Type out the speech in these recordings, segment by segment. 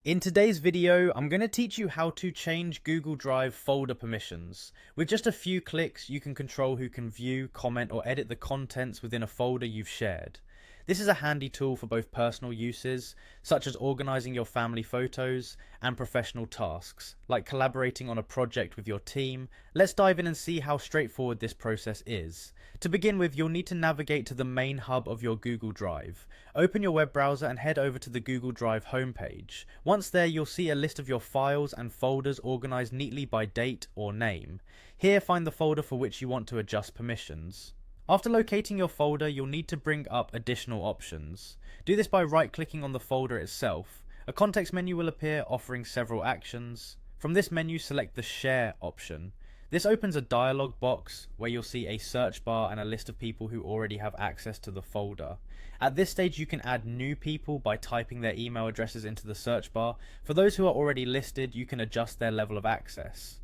In today's video, I'm going to teach you how to change Google Drive folder permissions. With just a few clicks, you can control who can view, comment, or edit the contents within a folder you've shared. This is a handy tool for both personal uses, such as organizing your family photos, and professional tasks, like collaborating on a project with your team. Let's dive in and see how straightforward this process is. To begin with, you'll need to navigate to the main hub of your Google Drive. Open your web browser and head over to the Google Drive homepage. Once there, you'll see a list of your files and folders organized neatly by date or name. Here, find the folder for which you want to adjust permissions. After locating your folder, you'll need to bring up additional options. Do this by right-clicking on the folder itself. A context menu will appear offering several actions. From this menu, select the Share option. This opens a dialog box where you'll see a search bar and a list of people who already have access to the folder. At this stage, you can add new people by typing their email addresses into the search bar. For those who are already listed, you can adjust their level of access.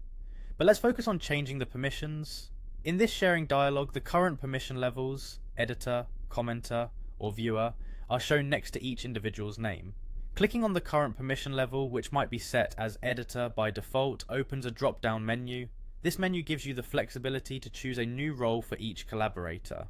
But let's focus on changing the permissions. In this sharing dialog, the current permission levels, editor, commenter, or viewer, are shown next to each individual's name. Clicking on the current permission level, which might be set as editor by default, opens a drop-down menu. This menu gives you the flexibility to choose a new role for each collaborator.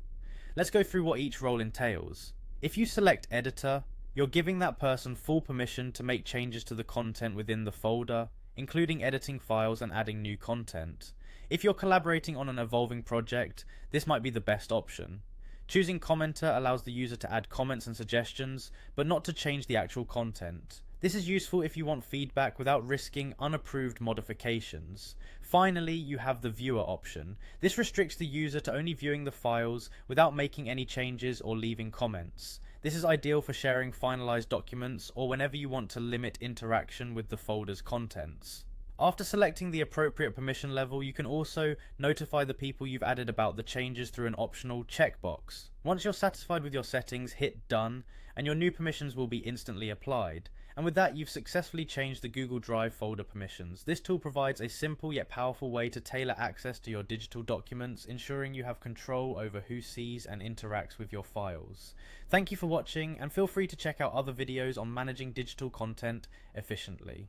Let's go through what each role entails. If you select editor, you're giving that person full permission to make changes to the content within the folder, including editing files and adding new content. If you're collaborating on an evolving project, this might be the best option. Choosing commenter allows the user to add comments and suggestions, but not to change the actual content. This is useful if you want feedback without risking unapproved modifications. Finally, you have the viewer option. This restricts the user to only viewing the files without making any changes or leaving comments. This is ideal for sharing finalized documents or whenever you want to limit interaction with the folder's contents. After selecting the appropriate permission level, you can also notify the people you've added about the changes through an optional checkbox. Once you're satisfied with your settings, hit Done, and your new permissions will be instantly applied. And with that, you've successfully changed the Google Drive folder permissions. This tool provides a simple yet powerful way to tailor access to your digital documents, ensuring you have control over who sees and interacts with your files. Thank you for watching, and feel free to check out other videos on managing digital content efficiently.